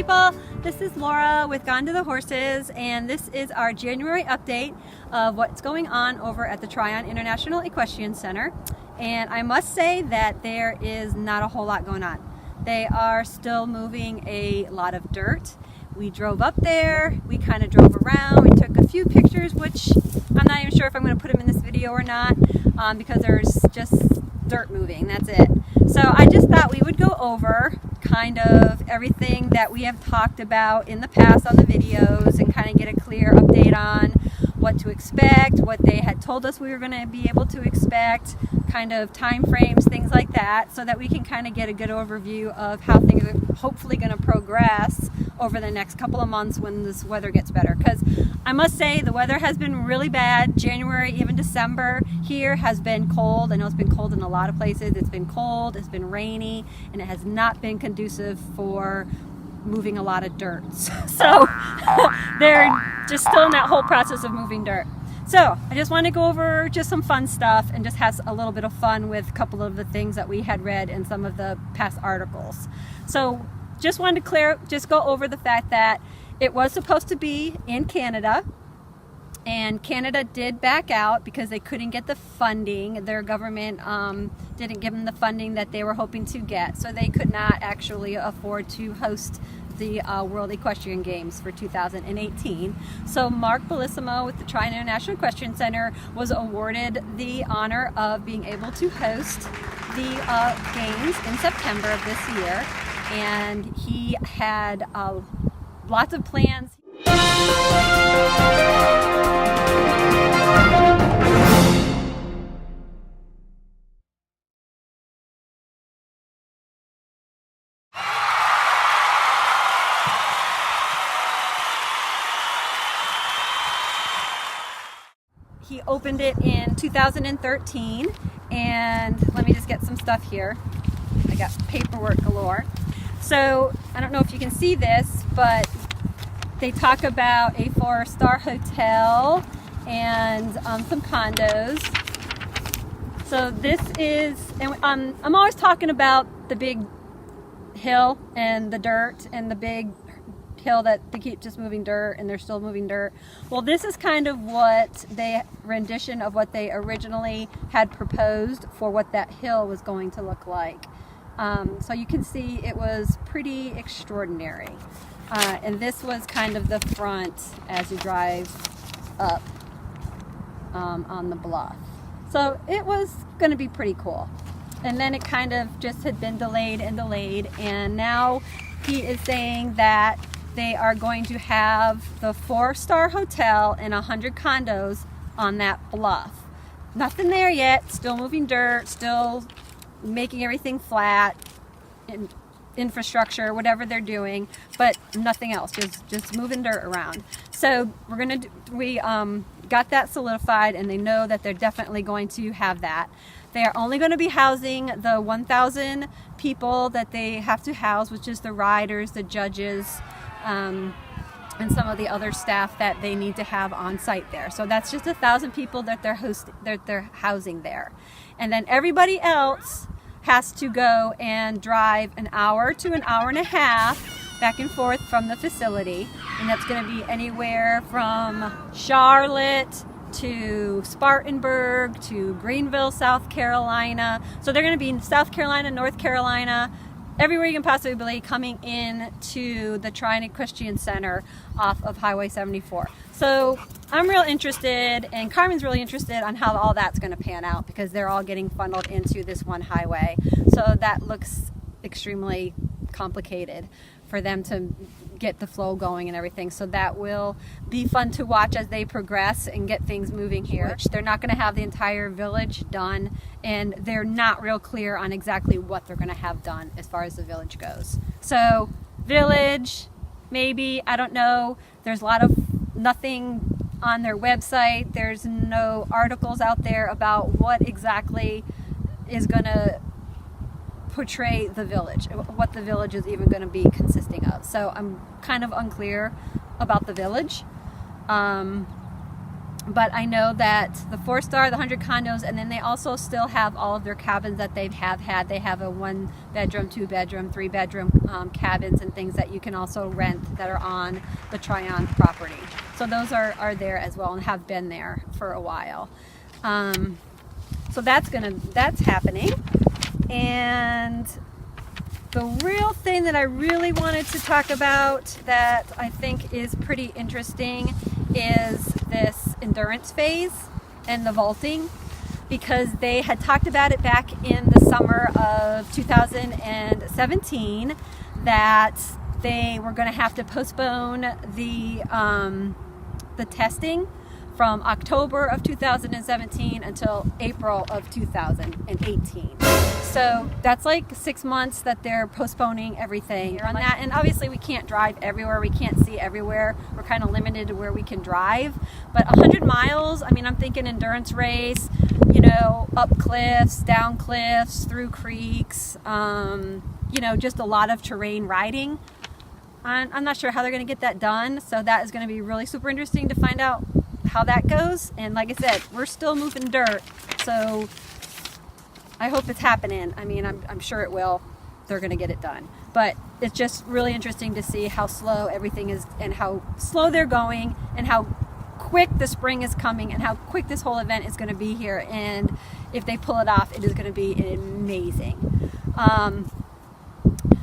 people, this is Laura with Gone to the Horses, and this is our January update of what's going on over at the Tryon International Equestrian Center. And I must say that there is not a whole lot going on. They are still moving a lot of dirt. We drove up there, we kind of drove around, we took a few pictures, which I'm not even sure if I'm going to put them in this video or not, because there's just dirt moving, that's it. So I just thought we would go over kind of everything that we have talked about in the past on the videos and kind of get a clear update on what to expect, what they had told us we were going to be able to expect, kind of time frames, things like that, so that we can kind of get a good overview of how things are hopefully going to progress over the next couple of months when this weather gets better. Because I must say the weather has been really bad. January, even December here has been cold. I know it's been cold in a lot of places. It's been cold, it's been rainy, and it has not been conducive for moving a lot of dirt. So they're just still in that whole process of moving dirt. So I just want to go over just some fun stuff and just have a little bit of fun with a couple of the things that we had read in some of the past articles. So just wanted to go over the fact that it was supposed to be in Canada, and Canada did back out because they couldn't get the funding. Their government didn't give them the funding that they were hoping to get, so they could not actually afford to host the World Equestrian Games for 2018. So Mark Bellissimo with the Tryon International Equestrian Center was awarded the honor of being able to host the games in September of this year, and he had lots of plans. He opened it in 2013, and let me just get some stuff here. I got paperwork galore. So I don't know if you can see this, but they talk about a 4-star hotel and some condos. So this is, and I'm always talking about the big hill and the dirt and the big hill that they keep just moving dirt, and they're still moving dirt. Well, this is kind of what rendition of what they originally had proposed for what that hill was going to look like. So you can see it was pretty extraordinary. And this was kind of the front as you drive up on the bluff. So it was going to be pretty cool. And then it kind of just had been delayed and delayed, and now he is saying that they are going to have the 4-star hotel and 100 condos on that bluff. Nothing there yet, still moving dirt, still making everything flat, and infrastructure, whatever they're doing, but nothing else, just moving dirt around. So we got that solidified, and they know that they're definitely going to have that. They are only going to be housing the 1,000 people that they have to house, which is the riders, the judges, and some of the other staff that they need to have on site there. So that's just 1,000 people that they're housing there. And then everybody else has to go and drive an hour to an hour and a half back and forth from the facility. And that's going to be anywhere from Charlotte to Spartanburg to Greenville, South Carolina. So they're going to be in South Carolina, North Carolina, everywhere you can possibly be, coming in to the Tryon Equestrian Center off of Highway 74. So I'm real interested, and Carmen's really interested on how all that's going to pan out, because they're all getting funneled into this one highway. So that looks extremely complicated for them to get the flow going and everything. So that will be fun to watch as they progress and get things moving here. They're not going to have the entire village done, and they're not real clear on exactly what they're going to have done as far as the village goes. So village, maybe, I don't know. There's a lot of nothing on their website. There's no articles out there about what exactly is going to portray the village, what the village is even going to be consisting of. So I'm kind of unclear about the village. But I know that the 4-star, the 100 condos, and then they also still have all of their cabins that they have had. They have a 1-bedroom, 2-bedroom, 3-bedroom cabins and things that you can also rent that are on the Tryon property. So those are there as well and have been there for a while. So that's happening. And the real thing that I really wanted to talk about that I think is pretty interesting is this endurance phase and the vaulting, because they had talked about it back in the summer of 2017 that they were going to have to postpone the testing from October of 2017 until April of 2018. So that's like 6 months that they're postponing everything on that. And obviously we can't drive everywhere. We can't see everywhere. We're kind of limited to where we can drive. But 100 miles, I mean, I'm thinking endurance race, you know, up cliffs, down cliffs, through creeks, you know, just a lot of terrain riding. I'm not sure how they're going to get that done. So that is going to be really super interesting to find out how that goes. And like I said, we're still moving dirt, so I hope it's happening. I mean, I'm sure it will. They're going to get it done, but it's just really interesting to see how slow everything is and how slow they're going and how quick the spring is coming and how quick this whole event is going to be here. And if they pull it off, it is going to be amazing.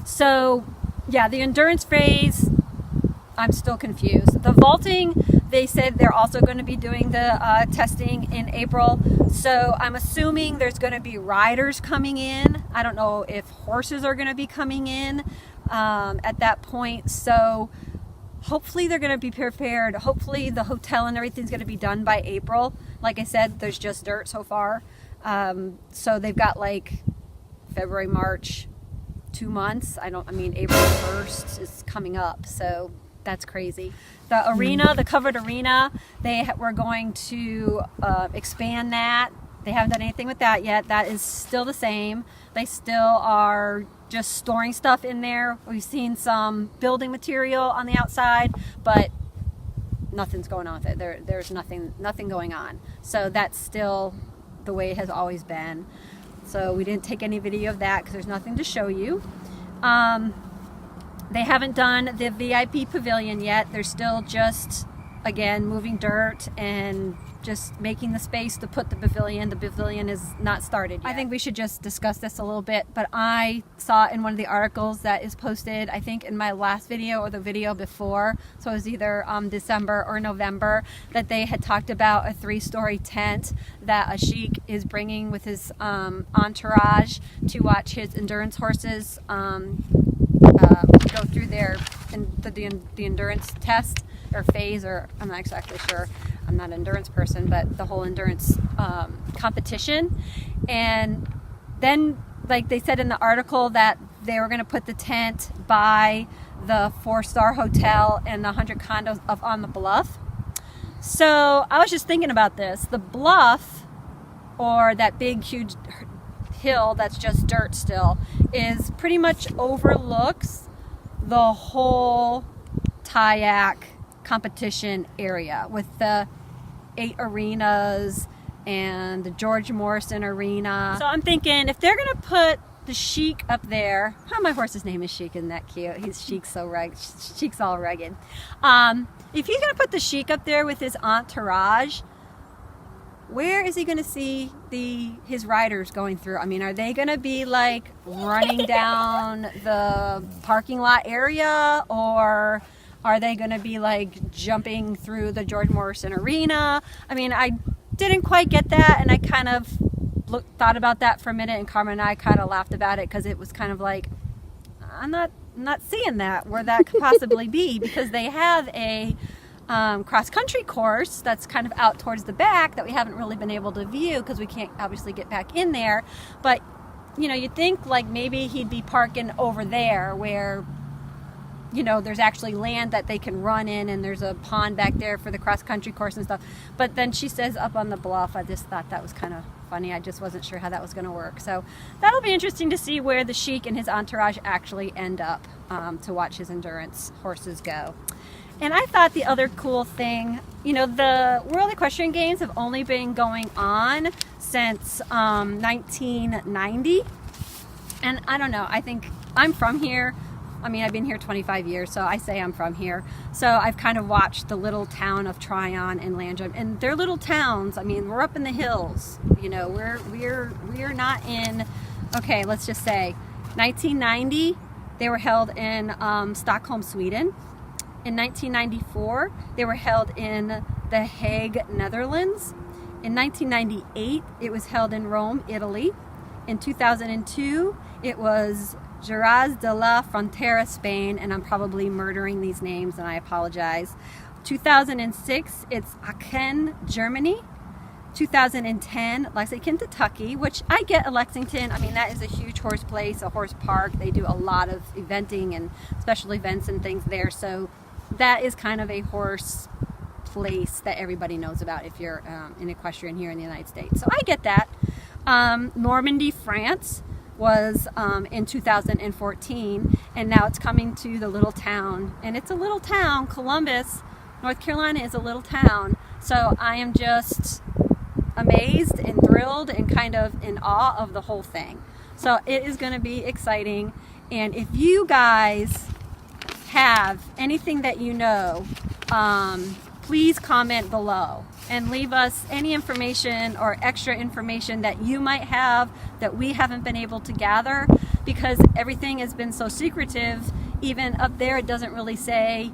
So yeah, the endurance phase, I'm still confused. The vaulting, they said they're also going to be doing the testing in April. So I'm assuming there's going to be riders coming in. I don't know if horses are going to be coming in at that point. So hopefully they're going to be prepared. Hopefully the hotel and everything's going to be done by April. Like I said, there's just dirt so far. So they've got like February, March, 2 months. April 1st is coming up. So that's crazy. The arena, the covered arena, we're going to expand that. They haven't done anything with that yet. That is still the same. They still are just storing stuff in there. We've seen some building material on the outside, but nothing's going on with it. There's nothing going on. So that's still the way it has always been. So we didn't take any video of that because there's nothing to show you. They haven't done the VIP pavilion yet. They're still just, again, moving dirt and just making the space to put the pavilion. The pavilion is not started yet. I think we should just discuss this a little bit, but I saw in one of the articles that is posted, I think in my last video or the video before, so it was either December or November, that they had talked about a 3-story tent that a sheik is bringing with his entourage to watch his endurance horses go through the endurance test or phase, or I'm not exactly sure. I'm not an endurance person, but the whole endurance competition. And then, like they said in the article, that they were going to put the tent by the 4-star hotel and the 100 condos up on the bluff. So I was just thinking about this. The bluff, or that big huge hill that's just dirt still, is pretty much overlooks the whole TIEC competition area with the 8 arenas and the George Morrison Arena. So I'm thinking if they're gonna put the sheik up there, my horse's name is Sheik, isn't that cute? Sheik's all rugged. If he's gonna put the sheik up there with his entourage, where is he going to see his riders going through? I mean, are they going to be like running down the parking lot area, or are they going to be like jumping through the George Morrison Arena? I mean, I didn't quite get that, and I kind of thought about that for a minute, and Carmen and I kind of laughed about it because it was kind of like, I'm not seeing that where that could possibly be, because they have a cross-country course that's kind of out towards the back that we haven't really been able to view because we can't obviously get back in there. But you know, you'd think like maybe he'd be parking over there where, you know, there's actually land that they can run in, and there's a pond back there for the cross-country course and stuff. But then she says up on the bluff. I just thought that was kind of funny. I just wasn't sure how that was going to work. So that'll be interesting to see where the sheik and his entourage actually end up to watch his endurance horses go. And I thought the other cool thing, you know, the World Equestrian Games have only been going on since 1990. And I don't know, I think I'm from here. I mean, I've been here 25 years, so I say I'm from here. So I've kind of watched the little town of Tryon and Landrum, and they're little towns. I mean, we're up in the hills. You know, we're not in. Okay, let's just say, 1990, they were held in Stockholm, Sweden. In 1994, they were held in The Hague, Netherlands. In 1998, it was held in Rome, Italy. In 2002, it was Jerez de la Frontera, Spain, and I'm probably murdering these names, and I apologize. 2006, it's Aachen, Germany. 2010, Lexington, Kentucky, which I get at Lexington. I mean, that is a huge horse place, a horse park. They do a lot of eventing and special events and things there. So that is kind of a horse place that everybody knows about if you're an equestrian here in the United States. So I get that. Normandy, France was in 2014, and now it's coming to the little town. And it's a little town. Columbus, North Carolina is a little town. So I am just amazed and thrilled and kind of in awe of the whole thing. So it is going to be exciting. And if you guys have anything that you know, please comment below and leave us any information or extra information that you might have that we haven't been able to gather, because everything has been so secretive. Even up there, it doesn't really say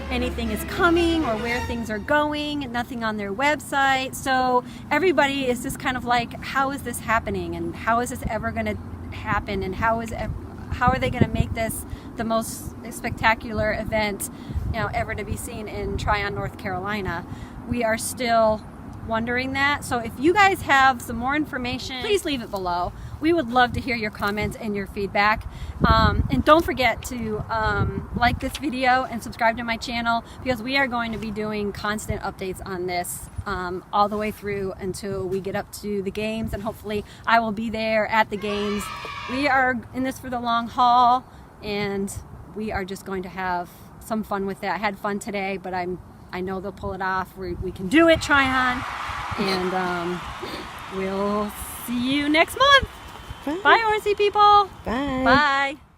anything is coming or where things are going, nothing on their website. So everybody is just kind of like, how is this happening, and how is this ever going to happen, and how are they going to make this the most spectacular event, you know, ever to be seen in Tryon, North Carolina? We are still wondering that. So if you guys have some more information, please leave it below. We would love to hear your comments and your feedback. And don't forget to like this video and subscribe to my channel, because we are going to be doing constant updates on this all the way through until we get up to the games, and hopefully I will be there at the games. We are in this for the long haul, and we are just going to have some fun with it. I had fun today, but I know they'll pull it off. We can do it, Tryon, and we'll see you next month. Bye, horsey people. Bye. Bye.